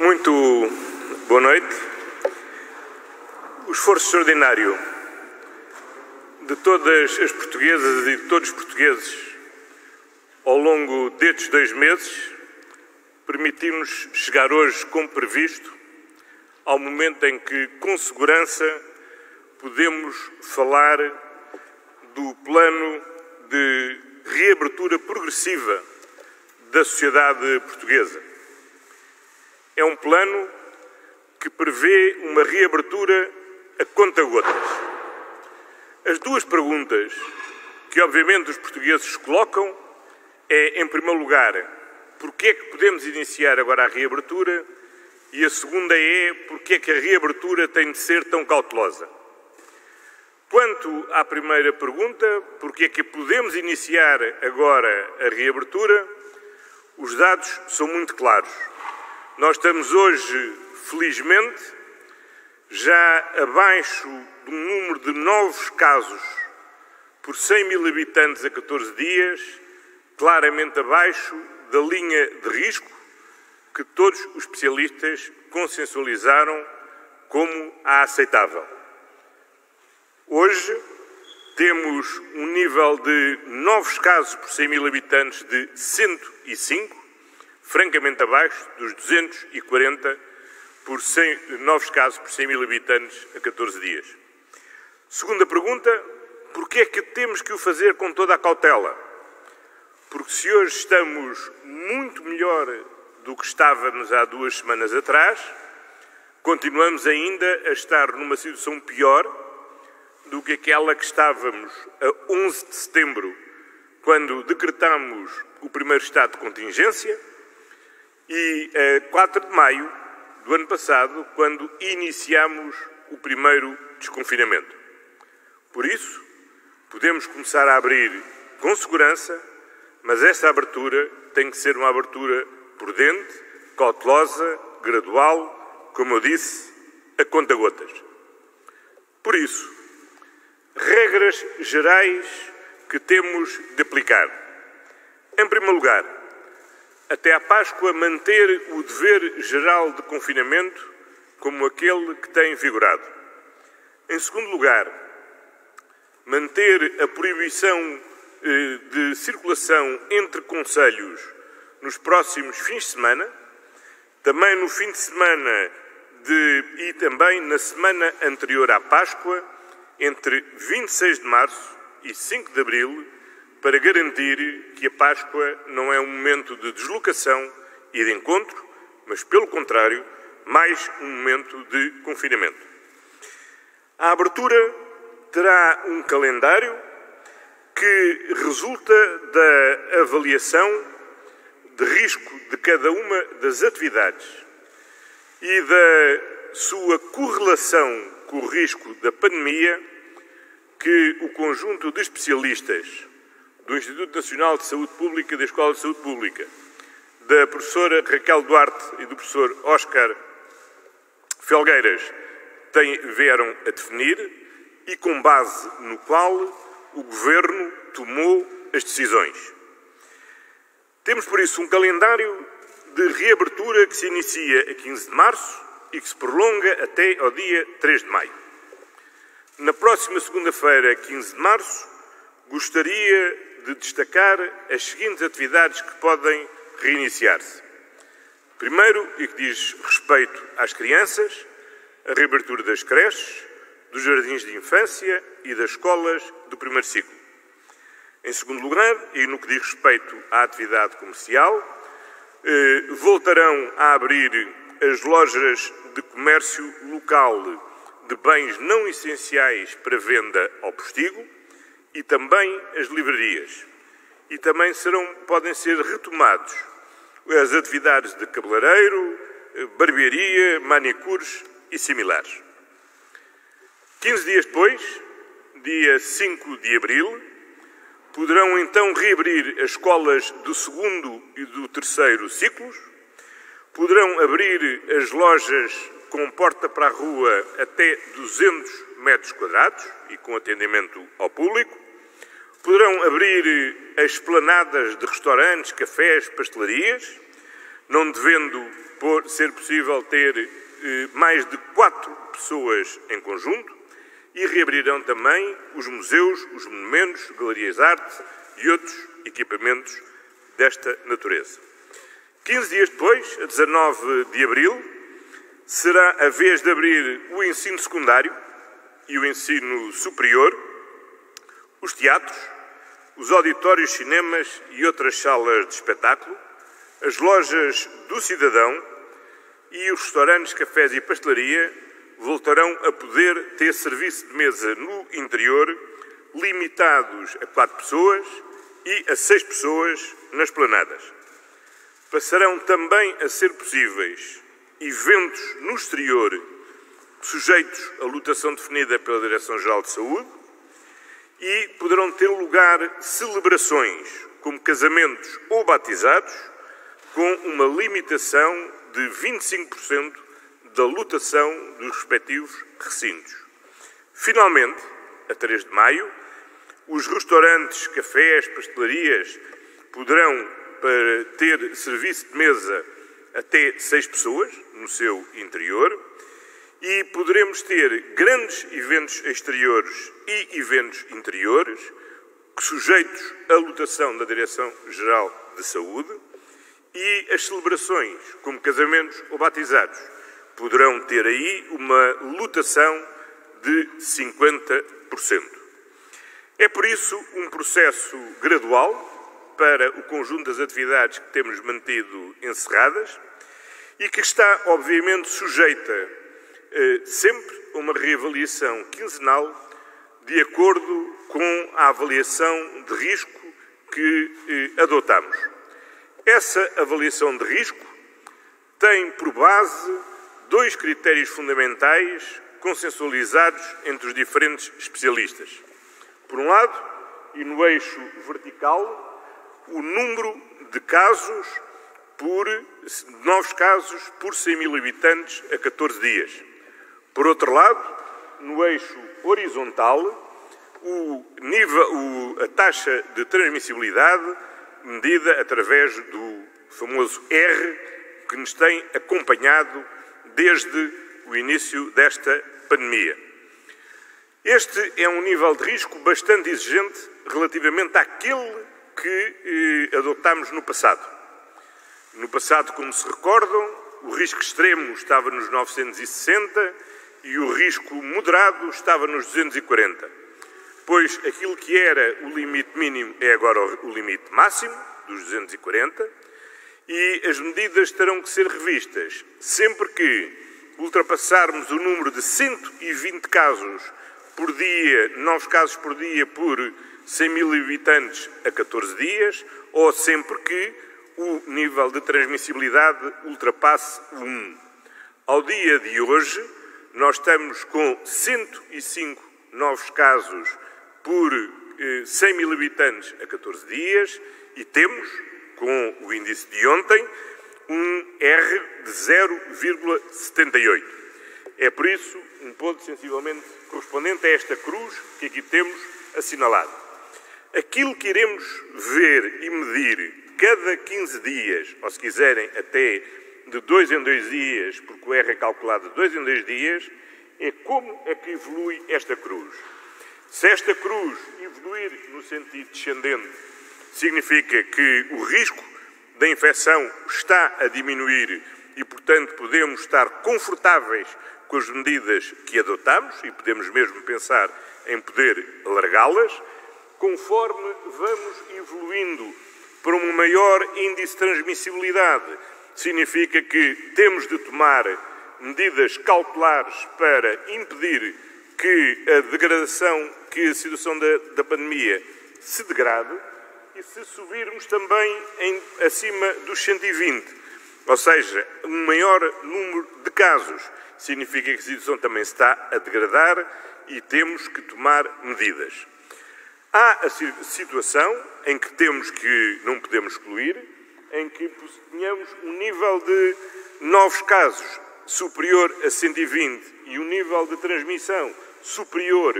Muito boa noite. O esforço extraordinário de todas as portuguesas e de todos os portugueses ao longo destes 2 meses permitiu-nos chegar hoje, como previsto, ao momento em que, com segurança, podemos falar do plano de reabertura progressiva da sociedade portuguesa. É um plano que prevê uma reabertura a conta-gotas. As duas perguntas que, obviamente, os portugueses colocam é, em primeiro lugar, porquê é que podemos iniciar agora a reabertura? E a segunda é, porquê é que a reabertura tem de ser tão cautelosa? Quanto à primeira pergunta, porquê é que podemos iniciar agora a reabertura? Os dados são muito claros. Nós estamos hoje, felizmente, já abaixo do número de novos casos por 100 mil habitantes a 14 dias, claramente abaixo da linha de risco que todos os especialistas consensualizaram como a aceitável. Hoje temos um nível de novos casos por 100 mil habitantes de 105, francamente abaixo dos 240 novos casos por 100 mil habitantes a 14 dias. Segunda pergunta, porquê é que temos que o fazer com toda a cautela? Porque se hoje estamos muito melhor do que estávamos há 2 semanas atrás, continuamos ainda a estar numa situação pior do que aquela que estávamos a 11 de setembro, quando decretámos o primeiro estado de contingência, e a 4 de maio do ano passado, quando iniciámos o primeiro desconfinamento. Por isso, podemos começar a abrir com segurança, mas essa abertura tem que ser uma abertura prudente, cautelosa, gradual, como eu disse, a conta-gotas. Por isso, regras gerais que temos de aplicar. Em primeiro lugar, até à Páscoa, manter o dever geral de confinamento como aquele que tem vigorado. Em segundo lugar, manter a proibição de circulação entre concelhos nos próximos fins de semana, também no fim de semana e também na semana anterior à Páscoa, entre 26 de março e 5 de abril, para garantir que a Páscoa não é um momento de deslocação e de encontro, mas, pelo contrário, mais um momento de confinamento. A abertura terá um calendário que resulta da avaliação de risco de cada uma das atividades e da sua correlação com o risco da pandemia que o conjunto de especialistas do Instituto Nacional de Saúde Pública e da Escola de Saúde Pública, da professora Raquel Duarte e do professor Óscar Felgueiras vieram a definir e com base no qual o Governo tomou as decisões. Temos, por isso, um calendário de reabertura que se inicia a 15 de março e que se prolonga até ao dia 3 de maio. Na próxima segunda-feira, 15 de março, gostaria de destacar as seguintes atividades que podem reiniciar-se. Primeiro, e que diz respeito às crianças, a reabertura das creches, dos jardins de infância e das escolas do primeiro ciclo. Em segundo lugar, e no que diz respeito à atividade comercial, voltarão a abrir as lojas de comércio local de bens não essenciais para venda ao postigo e também as livrarias. E também podem ser retomados as atividades de cabeleireiro, barbearia, manicures e similares. 15 dias depois, dia 5 de abril, poderão então reabrir as escolas do segundo e do terceiro ciclos, poderão abrir as lojas com porta para a rua até 200 metros quadrados e com atendimento ao público, poderão abrir as esplanadas de restaurantes, cafés, pastelarias, não devendo ser possível ter mais de 4 pessoas em conjunto e reabrirão também os museus, os monumentos, galerias de arte e outros equipamentos desta natureza. 15 dias depois, a 19 de abril, será a vez de abrir o ensino secundário e o ensino superior, os teatros, os auditórios, cinemas e outras salas de espetáculo, as lojas do cidadão e os restaurantes, cafés e pastelaria voltarão a poder ter serviço de mesa no interior, limitados a 4 pessoas e a 6 pessoas nas planadas. Passarão também a ser possíveis eventos no exterior sujeitos à lotação definida pela Direção-Geral de Saúde e poderão ter lugar celebrações, como casamentos ou batizados, com uma limitação de 25% da lotação dos respectivos recintos. Finalmente, a 3 de maio, os restaurantes, cafés, pastelarias poderão ter serviço de mesa até 6 pessoas no seu interior e poderemos ter grandes eventos exteriores e eventos interiores sujeitos à lotação da Direção-Geral de Saúde e as celebrações, como casamentos ou batizados, poderão ter aí uma lotação de 50%. É por isso um processo gradual para o conjunto das atividades que temos mantido encerradas e que está, obviamente, sujeita sempre a uma reavaliação quinzenal de acordo com a avaliação de risco que adotamos. Essa avaliação de risco tem por base 2 critérios fundamentais consensualizados entre os diferentes especialistas. Por um lado, e no eixo vertical, o número de casos novos casos por 100 mil habitantes a 14 dias. Por outro lado, no eixo horizontal, a taxa de transmissibilidade medida através do famoso R, que nos tem acompanhado desde o início desta pandemia. Este é um nível de risco bastante exigente relativamente àquele que adotámos no passado. No passado, como se recordam, o risco extremo estava nos 960 e o risco moderado estava nos 240. Pois aquilo que era o limite mínimo é agora o limite máximo, dos 240, e as medidas terão que ser revistas sempre que ultrapassarmos o número de 120 casos por dia, novos casos por dia por 100 mil habitantes a 14 dias, ou sempre que o nível de transmissibilidade ultrapasse o 1. Ao dia de hoje, nós estamos com 105 novos casos por 100 mil habitantes a 14 dias e temos, com o índice de ontem, um R de 0,78. É por isso um ponto sensivelmente correspondente a esta cruz que aqui temos assinalado. Aquilo que iremos ver e medir cada 15 dias, ou se quiserem até de 2 em 2 dias, porque o R é calculado de 2 em 2 dias, é como é que evolui esta cruz. Se esta cruz evoluir no sentido descendente, significa que o risco da infecção está a diminuir e, portanto, podemos estar confortáveis com as medidas que adotamos e podemos mesmo pensar em poder alargá-las. Conforme vamos evoluindo para um maior índice de transmissibilidade, significa que temos de tomar medidas cautelares para impedir que a degradação, que a situação da pandemia se degrade, e se subirmos também acima dos 120, ou seja, um maior número de casos, significa que a situação também se está a degradar e temos que tomar medidas. Há a situação em que não podemos excluir, em que tenhamos um nível de novos casos superior a 120 e um nível de transmissão superior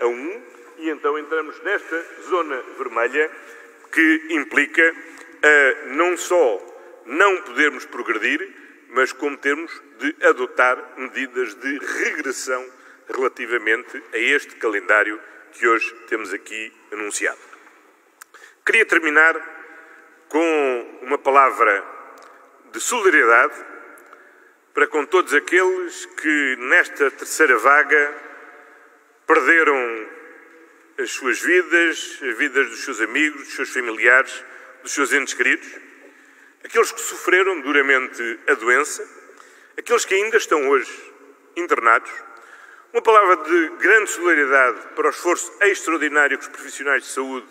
a 1, e então entramos nesta zona vermelha que implica não só não podermos progredir, mas como termos de adotar medidas de regressão relativamente a este calendário que hoje temos aqui anunciado. Queria terminar com uma palavra de solidariedade para com todos aqueles que nesta terceira vaga perderam as suas vidas, as vidas dos seus amigos, dos seus familiares, dos seus entes queridos, aqueles que sofreram duramente a doença, aqueles que ainda estão hoje internados. Uma palavra de grande solidariedade para o esforço extraordinário que os profissionais de saúde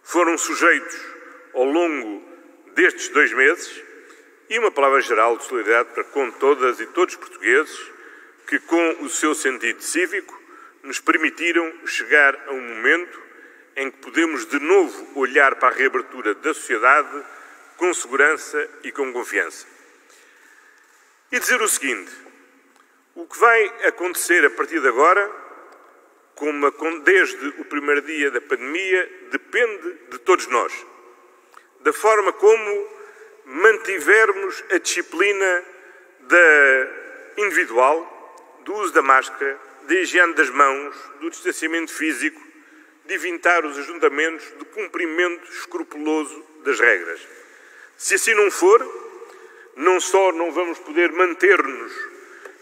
foram sujeitos ao longo destes 2 meses e uma palavra geral de solidariedade para com todas e todos os portugueses que, com o seu sentido cívico, nos permitiram chegar a um momento em que podemos de novo olhar para a reabertura da sociedade com segurança e com confiança. E dizer o seguinte: o que vai acontecer a partir de agora, desde o primeiro dia da pandemia, depende de todos nós. Da forma como mantivermos a disciplina individual, do uso da máscara, da higiene das mãos, do distanciamento físico, de evitar os ajuntamentos, do cumprimento escrupuloso das regras. Se assim não for, não só não vamos poder manter-nos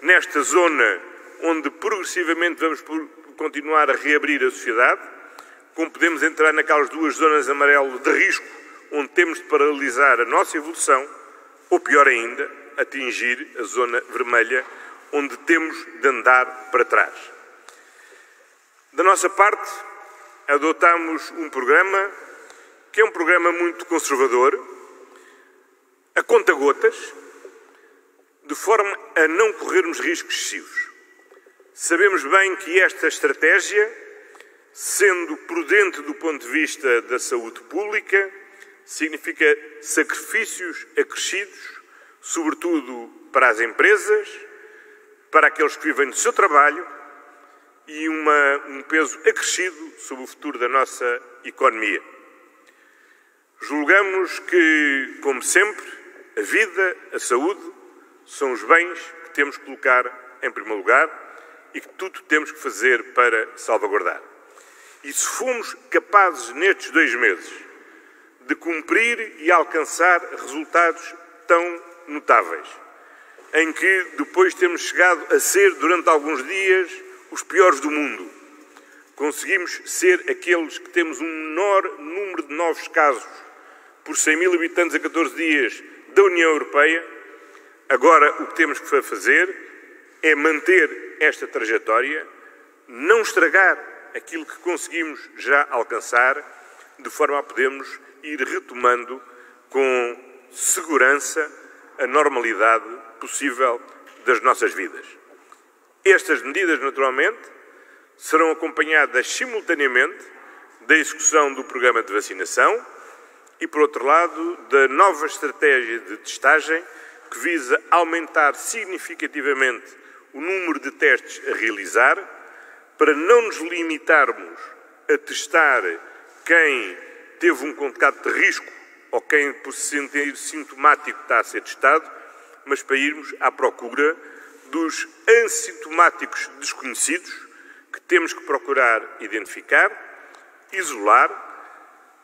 nesta zona onde progressivamente vamos continuar a reabrir a sociedade, como podemos entrar naquelas 2 zonas amarelo de risco, onde temos de paralisar a nossa evolução, ou pior ainda, atingir a zona vermelha, onde temos de andar para trás. Da nossa parte, adotamos um programa que é um programa muito conservador, a conta-gotas, de forma a não corrermos riscos excessivos. Sabemos bem que esta estratégia, sendo prudente do ponto de vista da saúde pública, significa sacrifícios acrescidos, sobretudo para as empresas, para aqueles que vivem do seu trabalho e um peso acrescido sobre o futuro da nossa economia. Julgamos que, como sempre, a vida, a saúde, são os bens que temos que colocar em primeiro lugar e que tudo temos que fazer para salvaguardar. E se fomos capazes, nestes 2 meses, de cumprir e alcançar resultados tão notáveis, em que depois temos chegado a ser, durante alguns dias, os piores do mundo, conseguimos ser aqueles que temos um menor número de novos casos por 100.000 habitantes a 14 dias da União Europeia. Agora o que temos que fazer é manter esta trajetória, não estragar aquilo que conseguimos já alcançar, de forma a podermos ir retomando com segurança a normalidade possível das nossas vidas. Estas medidas, naturalmente, serão acompanhadas simultaneamente da execução do programa de vacinação e, por outro lado, da nova estratégia de testagem que visa aumentar significativamente o número de testes a realizar para não nos limitarmos a testar quem teve um contacto de risco ou quem, por se sentir sintomático, está a ser testado, mas para irmos à procura dos assintomáticos desconhecidos que temos que procurar identificar, isolar,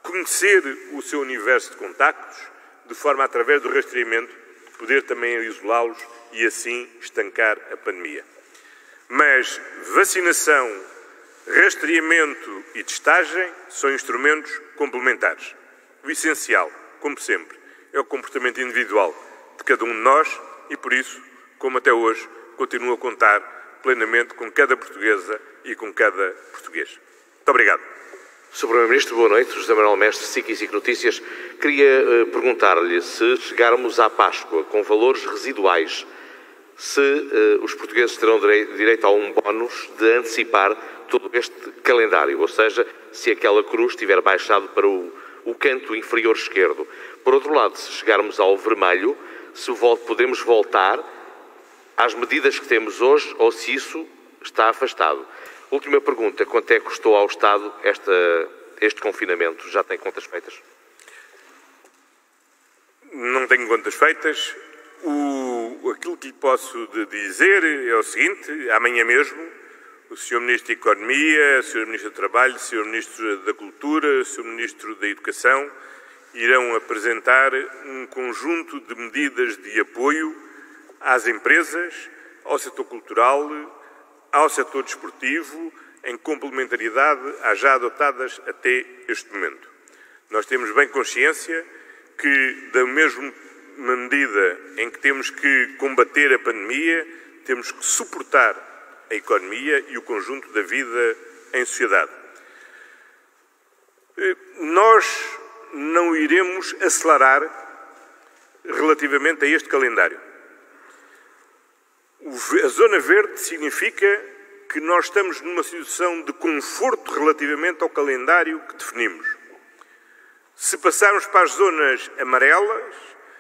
conhecer o seu universo de contactos, de forma, através do rastreamento, poder também isolá-los e assim estancar a pandemia. Mas vacinação, rastreamento e testagem são instrumentos complementares. O essencial, como sempre, é o comportamento individual de cada um de nós e, por isso, como até hoje, continuo a contar plenamente com cada portuguesa e com cada português. Muito obrigado. Sr. Primeiro-Ministro, boa noite. José Manuel Mestre, SIC e SIC Notícias. Queria perguntar-lhe se chegarmos à Páscoa com valores residuais, se os portugueses terão direito a um bónus de antecipar todo este calendário, ou seja, se aquela cruz estiver baixado para o canto inferior esquerdo. Por outro lado, se chegarmos ao vermelho, se podemos voltar às medidas que temos hoje ou se isso está afastado. Última pergunta, quanto é que custou ao Estado este confinamento? Já tem contas feitas? Não tenho contas feitas. Aquilo que lhe posso dizer é o seguinte: amanhã mesmo, o Sr. Ministro da Economia, o Sr. Ministro do Trabalho, o Sr. Ministro da Cultura, o Sr. Ministro da Educação irão apresentar um conjunto de medidas de apoio às empresas, ao setor cultural, ao setor desportivo, em complementaridade às já adotadas até este momento. Nós temos bem consciência que, da mesma medida em que temos que combater a pandemia, temos que suportar a economia e o conjunto da vida em sociedade. Nós não iremos acelerar relativamente a este calendário. A Zona Verde significa que nós estamos numa situação de conforto relativamente ao calendário que definimos. Se passarmos para as zonas amarelas,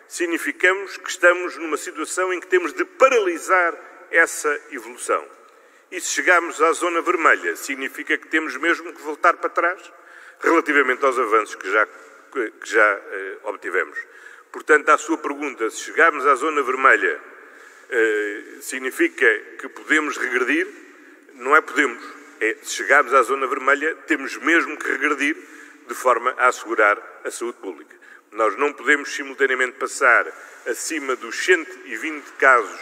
significamos que estamos numa situação em que temos de paralisar essa evolução. E se chegarmos à zona vermelha, significa que temos mesmo que voltar para trás relativamente aos avanços que já obtivemos. Portanto, à sua pergunta, se chegarmos à zona vermelha, significa que podemos regredir? Não é podemos. Se chegarmos à zona vermelha, temos mesmo que regredir de forma a assegurar a saúde pública. Nós não podemos simultaneamente passar acima dos 120 casos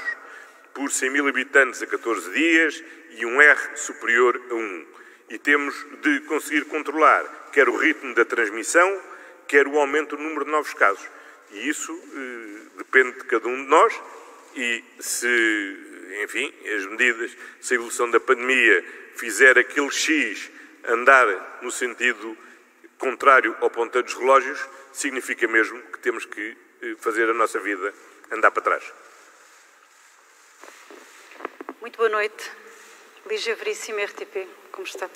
por 100 mil habitantes a 14 dias e um R superior a 1. E temos de conseguir controlar quer o ritmo da transmissão, quer o aumento do número de novos casos. E isso depende de cada um de nós e se, enfim, as medidas, se a evolução da pandemia fizer aquele X andar no sentido contrário ao ponteiro dos relógios, significa mesmo que temos que fazer a nossa vida andar para trás. Muito boa noite. Lígia Veríssimo, RTP. Como está?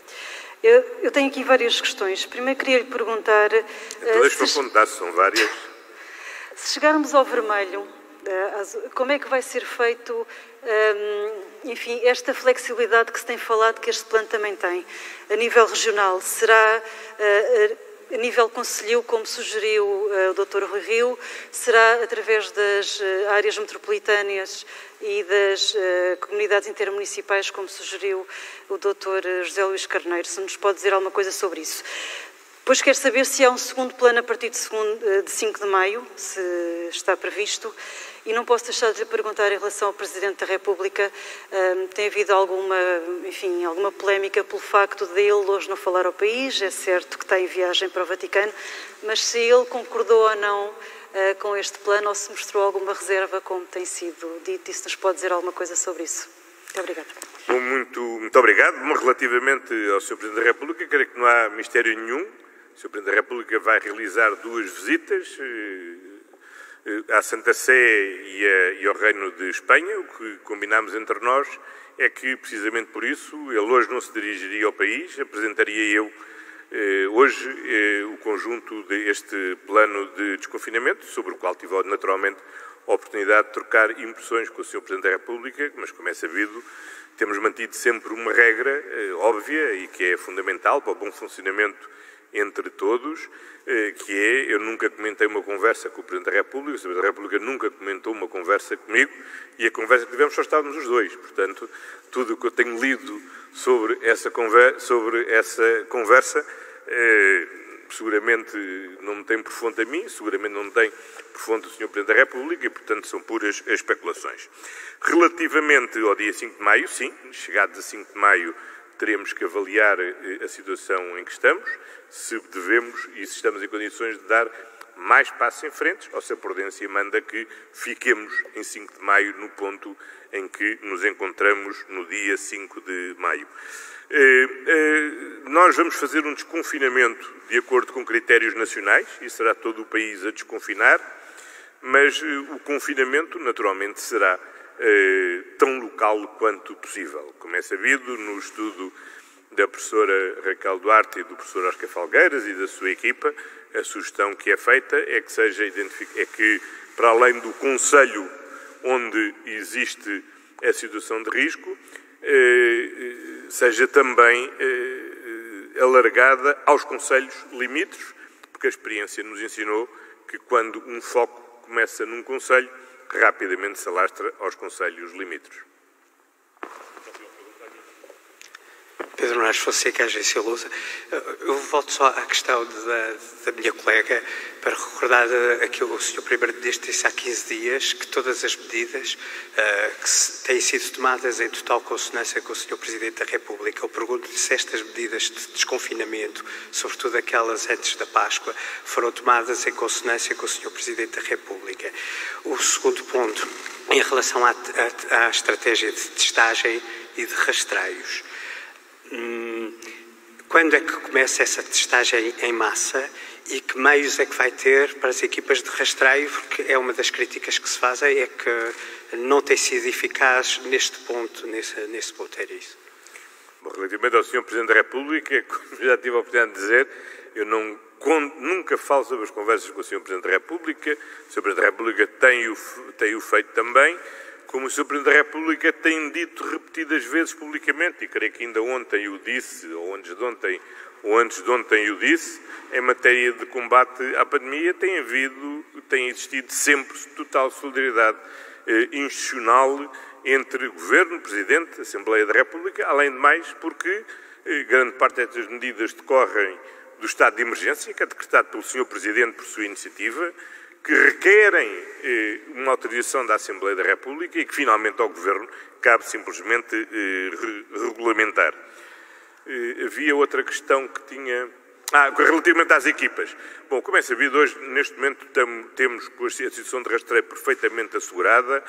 Eu tenho aqui várias questões. Primeiro queria lhe perguntar... Deixe-me apontar, são várias. Se chegarmos ao vermelho, como é que vai ser feito, enfim, esta flexibilidade que se tem falado que este plano também tem? A nível regional, será... A nível concelhio, como sugeriu o Dr. Rui Rio, será através das áreas metropolitanas e das comunidades intermunicipais, como sugeriu o Dr. José Luís Carneiro. Se nos pode dizer alguma coisa sobre isso. Depois quero saber se há um segundo plano a partir de 5 de maio, se está previsto. E não posso deixar de lhe perguntar em relação ao Presidente da República, tem havido alguma polémica pelo facto de ele hoje não falar ao país, é certo que está em viagem para o Vaticano, mas se ele concordou ou não com este plano ou se mostrou alguma reserva, como tem sido dito, e se nos pode dizer alguma coisa sobre isso. Muito obrigada. Muito obrigado. Relativamente ao Sr. Presidente da República, creio que não há mistério nenhum. O Sr. Presidente da República vai realizar 2 visitas à Santa Sé e ao Reino de Espanha. O que combinámos entre nós é que, precisamente por isso, ele hoje não se dirigiria ao país, apresentaria eu hoje o conjunto deste plano de desconfinamento, sobre o qual tive naturalmente a oportunidade de trocar impressões com o Sr. Presidente da República, mas, como é sabido, temos mantido sempre uma regra óbvia e que é fundamental para o bom funcionamento entre todos, que é, eu nunca comentei uma conversa com o Presidente da República, o Presidente da República nunca comentou uma conversa comigo e a conversa que tivemos só estávamos os dois. Portanto, tudo o que eu tenho lido sobre essa conversa seguramente não me tem por fonte a mim, seguramente não tem por fonte o Sr. Presidente da República e, portanto, são puras especulações. Relativamente ao dia 5 de maio, sim, chegados a 5 de maio, teremos que avaliar a situação em que estamos, se devemos e se estamos em condições de dar mais passos em frente, ou se a prudência manda que fiquemos em 5 de maio no ponto em que nos encontramos no dia 5 de maio. Nós vamos fazer um desconfinamento de acordo com critérios nacionais, e será todo o país a desconfinar, mas o confinamento naturalmente será tão local quanto possível. Como é sabido, no estudo da professora Raquel Duarte e do professor Oscar Falgueiras e da sua equipa, a sugestão que é feita é que seja que, para além do concelho onde existe a situação de risco, seja também alargada aos concelhos limítrofes, porque a experiência nos ensinou que quando um foco começa num concelho, rapidamente se alastra aos concelhos limítrofes. Pedro Nunes Fonseca, Agência Lusa. Eu volto só à questão da minha colega para recordar aquilo que o Sr. Primeiro-Ministro disse há 15 dias, que todas as medidas que têm sido tomadas em total consonância com o Sr. Presidente da República. Eu pergunto-lhe se estas medidas de desconfinamento, sobretudo aquelas antes da Páscoa, foram tomadas em consonância com o Sr. Presidente da República. O segundo ponto, em relação à estratégia de testagem e de rastreios. Quando é que começa essa testagem em massa e que meios é que vai ter para as equipas de rastreio? Porque é uma das críticas que se fazem, é que não tem sido eficaz neste ponto, nesse ponto era isso. Bom, relativamente ao Sr. Presidente da República, como já tive a oportunidade de dizer, eu nunca falo sobre as conversas com o Sr. Presidente da República. O Sr. Presidente da República tem-o feito também. Como o Sr. Presidente da República tem dito repetidas vezes publicamente, e creio que ainda ontem o disse, ou antes de ontem o disse, em matéria de combate à pandemia, tem existido sempre total solidariedade institucional entre Governo, Presidente, Assembleia da República, além de mais porque grande parte destas medidas decorrem do estado de emergência, que é decretado pelo Sr. Presidente por sua iniciativa, que requerem uma autorização da Assembleia da República e que finalmente ao Governo cabe simplesmente regulamentar. Havia outra questão que tinha... relativamente às equipas. Bom, como é sabido, hoje, neste momento, temos com a situação de rastreio perfeitamente assegurada,